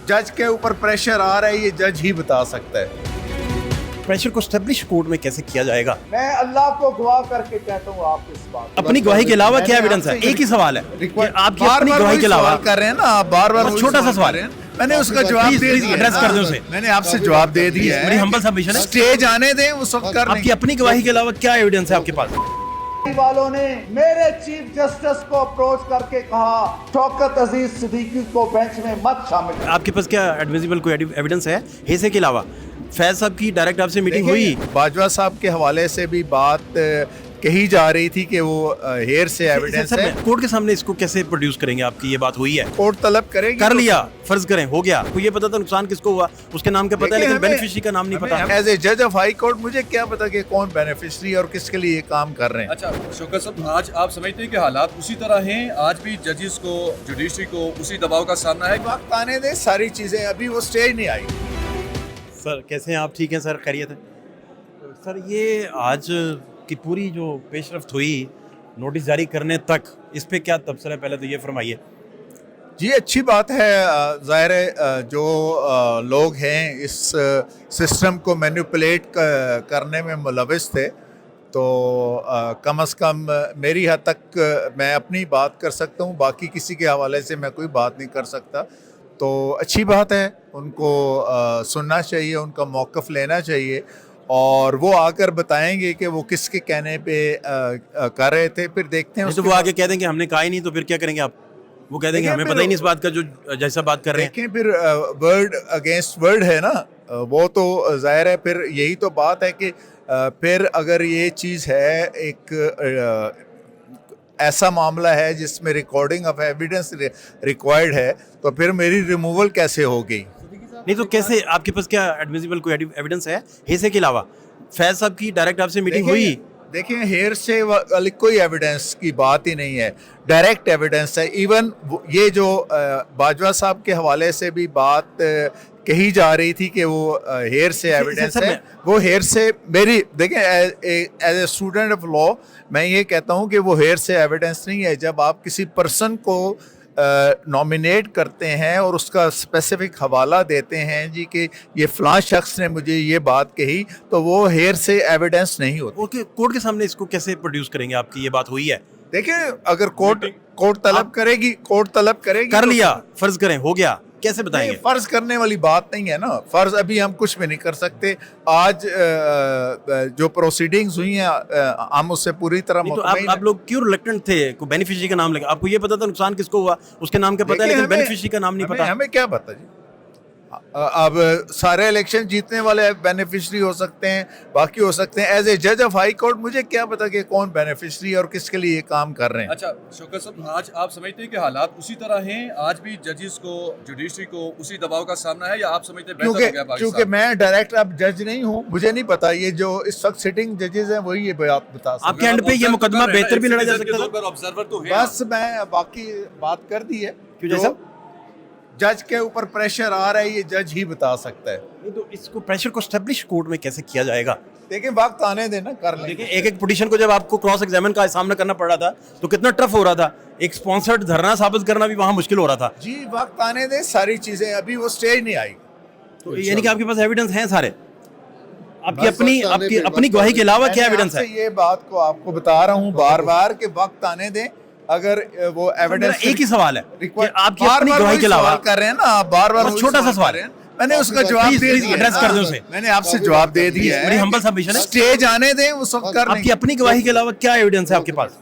जज के ऊपर प्रेशर आ रहा है, ये जज ही बता सकता है। प्रेशर को स्टेब्लिश कोर्ट में कैसे किया जाएगा? मैं अल्लाह को गवाह करके कहता हूँ आप इस बात अपनी गवाही के अलावा क्या एविडेंस है? एक ही सवाल है कि आपकी अपनी गवाही के अलावा कर रहे हैं ना आप, बार बार बस छोटा सा सवाल है, मैंने उसका जवाब दे दिया, एड्रेस कर दो उसे। मैंने आपसे जवाब दे दिया है, मेरी हम्बल सबमिशन है। स्टेज आने दें उस वक्त कर आपकी अपनी गवाही के अलावा क्या एविडेंस है आपके पास? वालों ने मेरे चीफ जस्टिस को अप्रोच करके कहा शौकत अजीज सिद्दीकी को बेंच में मत शामिल करें। आपके पास क्या एडमिसिबल कोई एविडेंस है हेसे के अलावा? फैज साहब की डायरेक्ट आपसे मीटिंग हुई? बाजवा साहब के हवाले से भी बात कही जा रही थी कि वो हेयर से एविडेंस है। कोर्ट के सामने इसको कैसे प्रोड्यूस करेंगे? आपकी ये बात हुई है, कोर्ट तलब करेगी, कर लिया, फर्ज करें हो गया, तो ये पता था नुकसान किसको हुआ, उसके नाम का पता है लेकिन बेनिफिशियरी का नाम नहीं पता। एज ए जज ऑफ हाई कोर्ट मुझे क्या पता कि कौन बेनिफिशियरी और किसके लिए ये काम कर रहे हैं। अच्छा शौकत साहब, आज आप समझते हैं कि हालात उसी तरह हैं? आज भी जजेस को, जुडिशरी को उसी दबाव का सामना है? वक्त आने दे, सारी चीजें, अभी वो स्टेज नहीं आई। सर कैसे हैं आप? ठीक हैं सर, खैरियत है? सर ये आज की पूरी जो पेशरफ्त हुई नोटिस जारी करने तक, इस पे क्या तबसरा है? पहले तो ये फरमाइए। जी अच्छी बात है, ज़ाहिर है जो लोग हैं इस सिस्टम को मैनिपुलेट करने में मुलविस थे, तो कम अज़ कम मेरी हद तक मैं अपनी बात कर सकता हूँ, बाकी किसी के हवाले से मैं कोई बात नहीं कर सकता। तो अच्छी बात है, उनको सुनना चाहिए, उनका मौक़िफ़ लेना चाहिए और वो आकर बताएंगे कि वो किसके कहने पे कर रहे थे। फिर देखते हैं। तो वो आगे कह देंगे हमने कहा ही नहीं, तो फिर क्या करेंगे आप? वो कह देंगे हमें पता ही नहीं इस बात का, जो जैसा बात कर रहे हैं। देखें फिर वर्ड अगेंस्ट वर्ड है ना, वो तो जाहिर है। फिर यही तो बात है कि फिर अगर ये चीज़ है, एक ऐसा मामला है जिसमें रिकॉर्डिंग ऑफ एविडेंस रिक्वायर्ड है, तो फिर मेरी रिमूवल कैसे हो गई? नहीं तो कैसे? आपके पास क्या एडमिसिबल कोई एविडेंस है हेसे के अलावा? फैज साहब की डायरेक्ट आपसे मीटिंग हुई? देखें हेयर से वाली कोई एविडेंस की बात ही नहीं है, डायरेक्ट एविडेंस है। इवन ये जो बाजवा साहब के हवाले से भी बात कही जा रही थी कि वो हेयर से एविडेंस है, वो हेयर से मेरी देखें as a student of law मैं ये कहता हूँ कि वो हेयर से एविडेंस नहीं है। जब आप किसी पर्सन को नॉमिनेट करते हैं और उसका स्पेसिफिक हवाला देते हैं जी कि ये फ़लाँ शख्स ने मुझे ये बात कही, तो वो हेयर से एविडेंस नहीं होता। ओके, कोर्ट के सामने इसको कैसे प्रोड्यूस करेंगे? आपकी ये बात हुई है? देखें अगर कोर्ट तलब करेगी, कर लिया, फर्ज करें हो गया, कैसे बताएंगे? फर्ज करने वाली बात नहीं है ना, फर्ज अभी हम कुछ भी नहीं कर सकते। आज जो प्रोसीडिंग्स हुई हैं हम उससे पूरी तरह तो आप लोग क्यों रिलेक्टेंट थे? को बेनिफिशियरी का नाम लेकर, आपको ये पता था नुकसान किसको हुआ, उसके नाम का पता है लेकिन बेनिफिशियरी का नाम नहीं पता। हमें क्या पता जी? अब सारे इलेक्शन जीतने वाले बेनिफिशरी हो सकते हैं, बाकी हो सकते हैं। एज ए जज ऑफ हाई कोर्ट मुझे क्या पता कि कौन बेनिफिशरी और किसके लिए काम कर रहे हैं। अच्छा शौकत साहब, आज आप समझते हैं कि हालात उसी तरह हैं? आज भी जजेस को, जुडिशरी को उसी दबाव का सामना है, या आप समझते हैं बेहतर हो गया पाकिस्तान? क्योंकि मैं डायरेक्ट अब जज नहीं हूँ, मुझे नहीं पता। ये जो इस वक्त सिटिंग जजेस हैं वही ये बात बता सकते। आपके एंड पे ये मुकदमा बेहतर भी लड़ा जा सकता है। ऑब्जर्वर तो है, बस मैं बाकी बात कर दी है। क्यों जैसा जज के ऊपर प्रेशर आ रहा है, ये जज ही बता सकता है। नहीं तो इसको प्रेशर को स्टेब्लिश कोर्ट में कैसे किया जाएगा? देखिए वक्त आने देना, कर लेंगे। देखिए एक पिटीशन को जब आपको क्रॉस एग्जामिन का सामना करना पड़ रहा था तो कितना टफ हो रहा था। एक स्पॉन्सर्ड धरना साबित करना भी वहाँ मुश्किल हो रहा था। जी वक्त आने दे, सारी चीजें, अभी वो स्टेज नहीं आई। तो यानी कि आपके पास एविडेंस हैं सारे? आपकी अपनी गवाही के अलावा क्या एविडेंस है? ये बात को आपको बता रहा हूँ बार बार कि वक्त आने दें। अगर वो एविडेंस, एक ही सवाल है कि आपकी बार अपनी गवाही के अलावा कर रहे हैं ना, बार बार छोटा सा सवाल है, मैंने उसका जवाब दे दिया, एड्रेस कर दो उसे। मैंने आपसे जवाब दे दिया है, मेरी हम्बल सबमिशन है। स्टेज आने दें उस वक्त कर। आपकी अपनी गवाही के अलावा क्या एविडेंस है आपके पास?